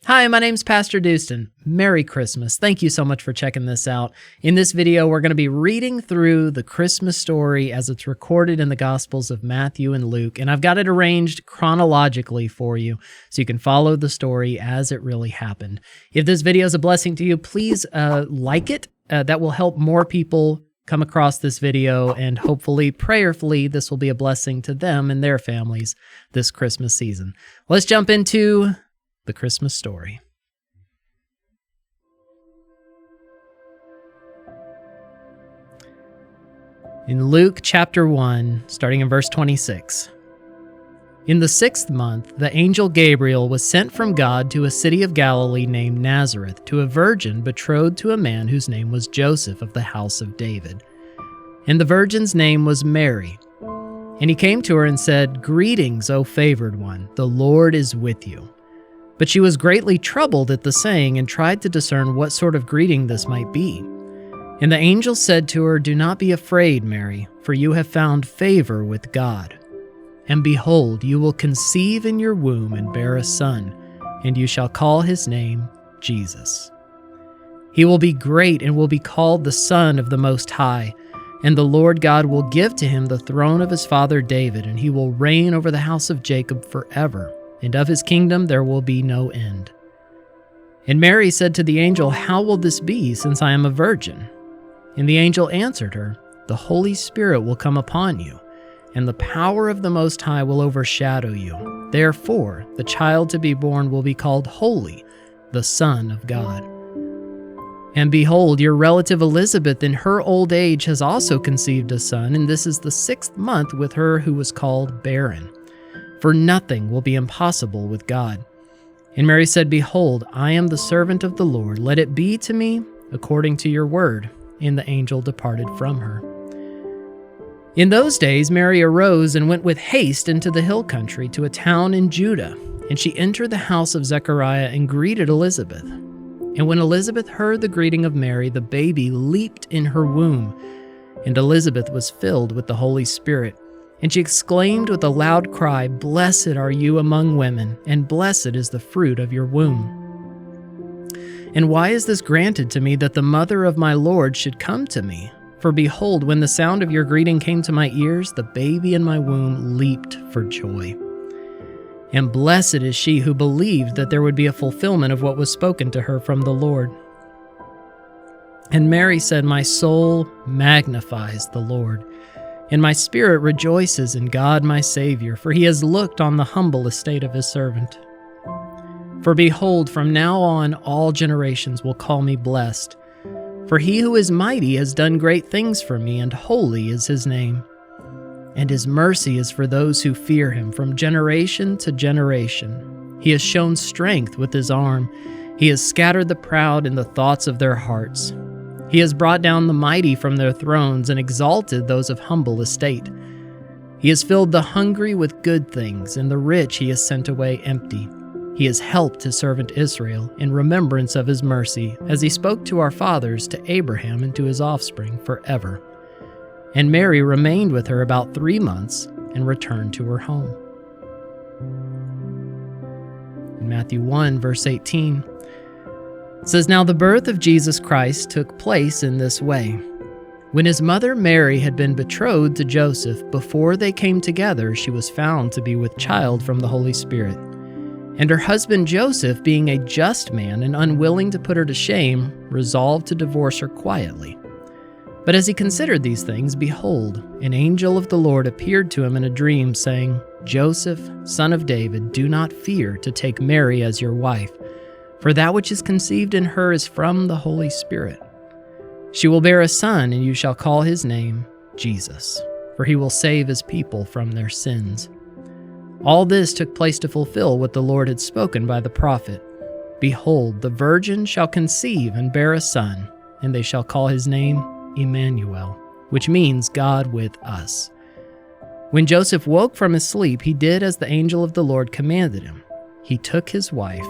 Hi, my name's PastorDoostyn. Merry Christmas. Thank you so much for checking this out. In this video, we're going to be reading through the Christmas story as it's recorded in the Gospels of Matthew and Luke, and I've got it arranged chronologically for you so you can follow the story as it really happened. If this video is a blessing to you, please like it. That will help more people come across this video, and hopefully, prayerfully, this will be a blessing to them and their families this Christmas season. Let's jump into the Christmas story. In Luke chapter 1, starting in verse 26. In the 6th month, the angel Gabriel was sent from God to a city of Galilee named Nazareth, to a virgin betrothed to a man whose name was Joseph of the house of David. And the virgin's name was Mary. And he came to her and said, "Greetings, O favored one, the Lord is with you." But she was greatly troubled at the saying and tried to discern what sort of greeting this might be. And the angel said to her, "Do not be afraid, Mary, for you have found favor with God. And behold, you will conceive in your womb and bear a son, and you shall call his name Jesus. He will be great and will be called the Son of the Most High, and the Lord God will give to him the throne of his father David, and he will reign over the house of Jacob forever. And of his kingdom there will be no end." And Mary said to the angel, "How will this be, since I am a virgin?" And the angel answered her, "The Holy Spirit will come upon you, and the power of the Most High will overshadow you. Therefore, the child to be born will be called Holy, the Son of God. And behold, your relative Elizabeth in her old age has also conceived a son, and this is the 6th month with her who was called barren. For nothing will be impossible with God." And Mary said, "Behold, I am the servant of the Lord. Let it be to me according to your word." And the angel departed from her. In those days, Mary arose and went with haste into the hill country to a town in Judah. And she entered the house of Zechariah and greeted Elizabeth. And when Elizabeth heard the greeting of Mary, the baby leaped in her womb. And Elizabeth was filled with the Holy Spirit. And she exclaimed with a loud cry, "Blessed are you among women, and blessed is the fruit of your womb. And why is this granted to me, that the mother of my Lord should come to me? For behold, when the sound of your greeting came to my ears, the baby in my womb leaped for joy. And blessed is she who believed that there would be a fulfillment of what was spoken to her from the Lord." And Mary said, "My soul magnifies the Lord, and my spirit rejoices in God my Savior, for he has looked on the humble estate of his servant. For behold, from now on all generations will call me blessed. For he who is mighty has done great things for me, and holy is his name. And his mercy is for those who fear him from generation to generation. He has shown strength with his arm. He has scattered the proud in the thoughts of their hearts. He has brought down the mighty from their thrones and exalted those of humble estate. He has filled the hungry with good things, and the rich he has sent away empty. He has helped his servant Israel in remembrance of his mercy, as he spoke to our fathers, to Abraham and to his offspring forever." And Mary remained with her about 3 months and returned to her home. In Matthew 1, verse 18, it says, "Now the birth of Jesus Christ took place in this way. When his mother Mary had been betrothed to Joseph, before they came together, she was found to be with child from the Holy Spirit. And her husband Joseph, being a just man and unwilling to put her to shame, resolved to divorce her quietly. But as he considered these things, behold, an angel of the Lord appeared to him in a dream, saying, 'Joseph, son of David, do not fear to take Mary as your wife, for that which is conceived in her is from the Holy Spirit. She will bear a son, and you shall call his name Jesus, for he will save his people from their sins.' All this took place to fulfill what the Lord had spoken by the prophet. 'Behold, the virgin shall conceive and bear a son, and they shall call his name Emmanuel,' which means God with us. When Joseph woke from his sleep, he did as the angel of the Lord commanded him. He took his wife,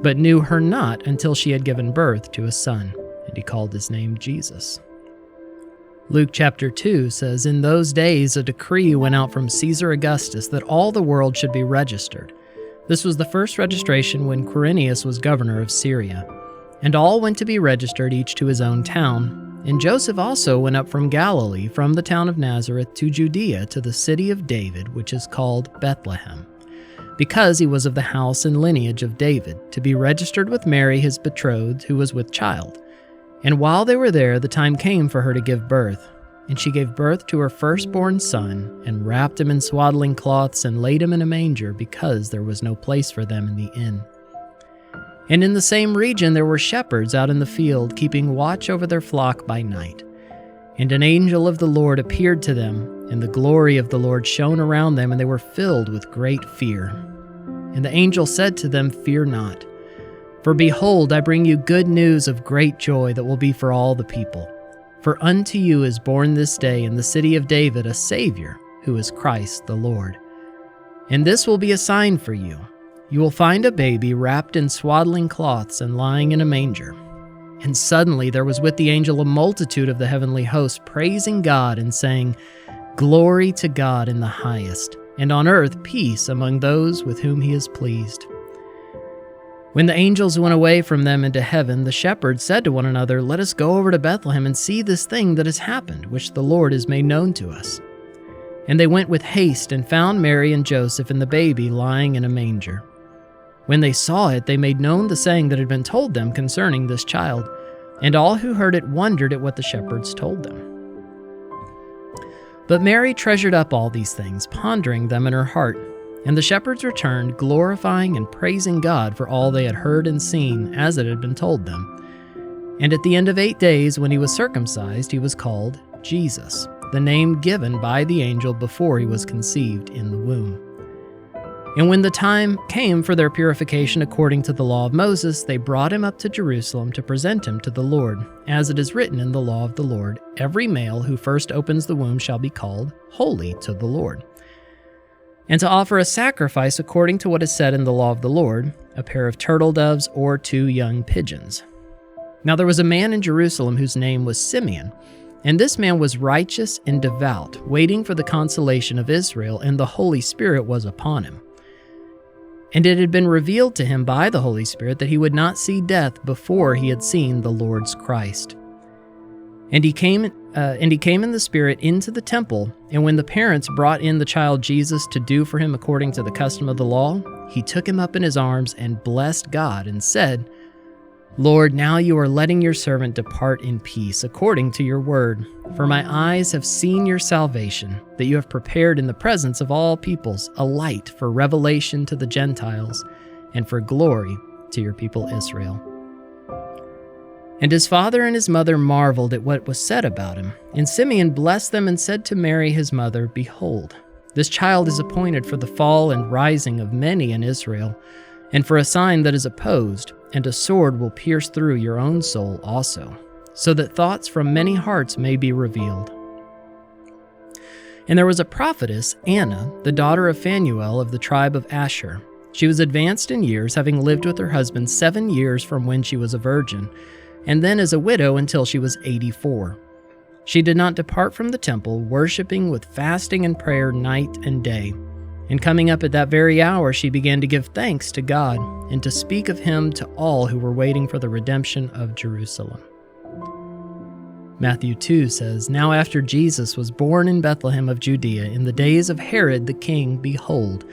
but knew her not until she had given birth to a son, and he called his name Jesus." Luke chapter 2 says, "In those days a decree went out from Caesar Augustus that all the world should be registered. This was the first registration when Quirinius was governor of Syria. And all went to be registered, each to his own town. And Joseph also went up from Galilee, from the town of Nazareth to Judea, to the city of David, which is called Bethlehem, because he was of the house and lineage of David, to be registered with Mary his betrothed, who was with child. And while they were there, the time came for her to give birth. And she gave birth to her firstborn son, and wrapped him in swaddling cloths, and laid him in a manger, because there was no place for them in the inn. And in the same region there were shepherds out in the field, keeping watch over their flock by night. And an angel of the Lord appeared to them, and the glory of the Lord shone around them, and they were filled with great fear. And the angel said to them, "Fear not, for behold, I bring you good news of great joy that will be for all the people. For unto you is born this day in the city of David a Savior, who is Christ the Lord. And this will be a sign for you. You will find a baby wrapped in swaddling cloths and lying in a manger." And suddenly there was with the angel a multitude of the heavenly host, praising God and saying, "Glory to God in the highest, and on earth peace among those with whom he is pleased." When the angels went away from them into heaven, the shepherds said to one another, "Let us go over to Bethlehem and see this thing that has happened, which the Lord has made known to us." And they went with haste and found Mary and Joseph and the baby lying in a manger. When they saw it, they made known the saying that had been told them concerning this child, and all who heard it wondered at what the shepherds told them. But Mary treasured up all these things, pondering them in her heart. And the shepherds returned, glorifying and praising God for all they had heard and seen, as it had been told them. And at the end of 8 days, when he was circumcised, he was called Jesus, the name given by the angel before he was conceived in the womb. And when the time came for their purification according to the law of Moses, they brought him up to Jerusalem to present him to the Lord, as it is written in the law of the Lord, "Every male who first opens the womb shall be called holy to the Lord." And to offer a sacrifice according to what is said in the law of the Lord, a pair of turtle doves or 2 young pigeons. Now there was a man in Jerusalem whose name was Simeon, and this man was righteous and devout, waiting for the consolation of Israel, and the Holy Spirit was upon him. And it had been revealed to him by the Holy Spirit that he would not see death before he had seen the Lord's Christ. And he came in the Spirit into the temple, and when the parents brought in the child Jesus to do for him according to the custom of the law, he took him up in his arms and blessed God and said, "Lord, now you are letting your servant depart in peace according to your word. For my eyes have seen your salvation, that you have prepared in the presence of all peoples a light for revelation to the Gentiles and for glory to your people Israel." And his father and his mother marveled at what was said about him. And Simeon blessed them and said to Mary his mother, "Behold, this child is appointed for the fall and rising of many in Israel, and for a sign that is opposed, and a sword will pierce through your own soul also, so that thoughts from many hearts may be revealed." And there was a prophetess, Anna, the daughter of Phanuel of the tribe of Asher. She was advanced in years, having lived with her husband 7 years from when she was a virgin, and then as a widow until she was 84. She did not depart from the temple, worshiping with fasting and prayer night and day. And coming up at that very hour, she began to give thanks to God and to speak of him to all who were waiting for the redemption of Jerusalem. Matthew 2 says, "Now after Jesus was born in Bethlehem of Judea, in the days of Herod the king, behold,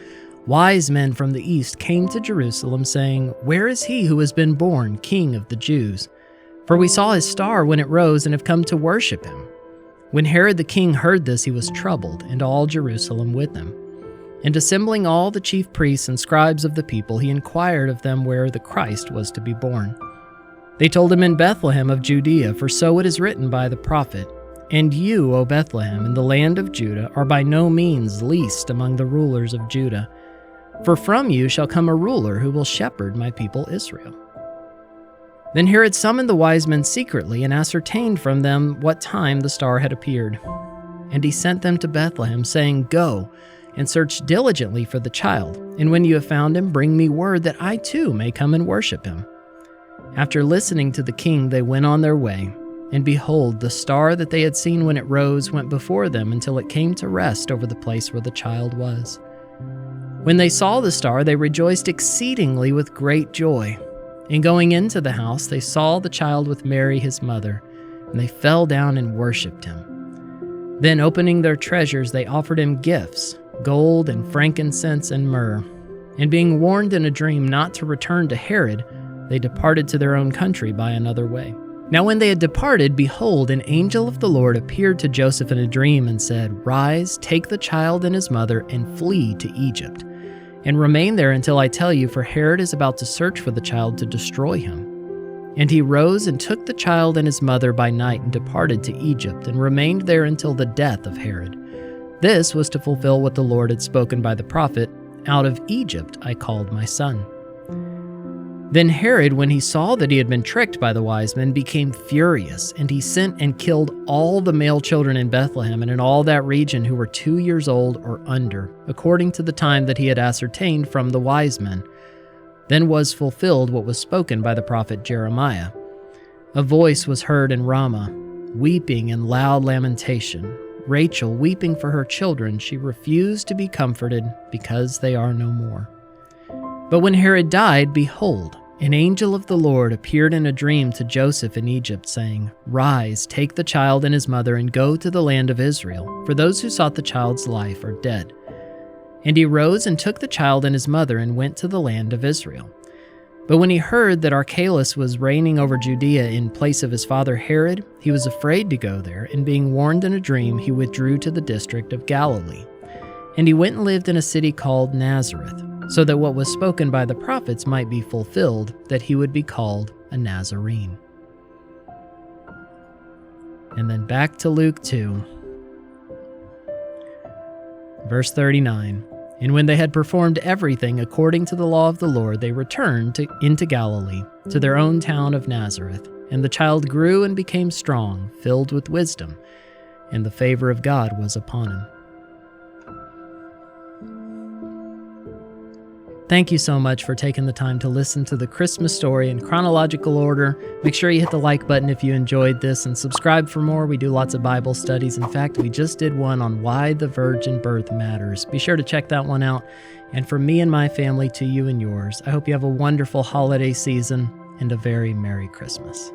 wise men from the east came to Jerusalem, saying, 'Where is he who has been born King of the Jews? For we saw his star when it rose and have come to worship him.' When Herod the king heard this, he was troubled, and all Jerusalem with him. And assembling all the chief priests and scribes of the people, he inquired of them where the Christ was to be born. They told him, 'In Bethlehem of Judea, for so it is written by the prophet, And you, O Bethlehem, in the land of Judah, are by no means least among the rulers of Judah. For from you shall come a ruler who will shepherd my people Israel.' Then Herod summoned the wise men secretly and ascertained from them what time the star had appeared. And he sent them to Bethlehem, saying, 'Go and search diligently for the child, and when you have found him, bring me word that I too may come and worship him.' After listening to the king, they went on their way. And behold, the star that they had seen when it rose went before them until it came to rest over the place where the child was. When they saw the star, they rejoiced exceedingly with great joy. And going into the house, they saw the child with Mary his mother, and they fell down and worshipped him. Then opening their treasures, they offered him gifts, gold and frankincense and myrrh. And being warned in a dream not to return to Herod, they departed to their own country by another way. Now when they had departed, behold, an angel of the Lord appeared to Joseph in a dream and said, "Rise, take the child and his mother, and flee to Egypt. And remain there until I tell you, for Herod is about to search for the child to destroy him." And he rose and took the child and his mother by night and departed to Egypt, and remained there until the death of Herod. This was to fulfill what the Lord had spoken by the prophet, "Out of Egypt I called my son." Then Herod, when he saw that he had been tricked by the wise men, became furious, and he sent and killed all the male children in Bethlehem and in all that region who were 2 years old or under, according to the time that he had ascertained from the wise men. Then was fulfilled what was spoken by the prophet Jeremiah. A voice was heard in Ramah, weeping and loud lamentation. Rachel weeping for her children, she refused to be comforted because they are no more. But when Herod died, behold, an angel of the Lord appeared in a dream to Joseph in Egypt, saying, "Rise, take the child and his mother, and go to the land of Israel, for those who sought the child's life are dead." And he rose and took the child and his mother and went to the land of Israel. But when he heard that Archelaus was reigning over Judea in place of his father Herod, he was afraid to go there, and being warned in a dream, he withdrew to the district of Galilee. And he went and lived in a city called Nazareth, so that what was spoken by the prophets might be fulfilled, that he would be called a Nazarene. And then back to Luke 2. Verse 39. And when they had performed everything according to the law of the Lord, they returned into Galilee, to their own town of Nazareth. And the child grew and became strong, filled with wisdom, and the favor of God was upon him. Thank you so much for taking the time to listen to the Christmas story in chronological order. Make sure you hit the like button if you enjoyed this, and subscribe for more. We do lots of Bible studies. In fact, we just did one on why the virgin birth matters. Be sure to check that one out. And from me and my family to you and yours, I hope you have a wonderful holiday season and a very Merry Christmas.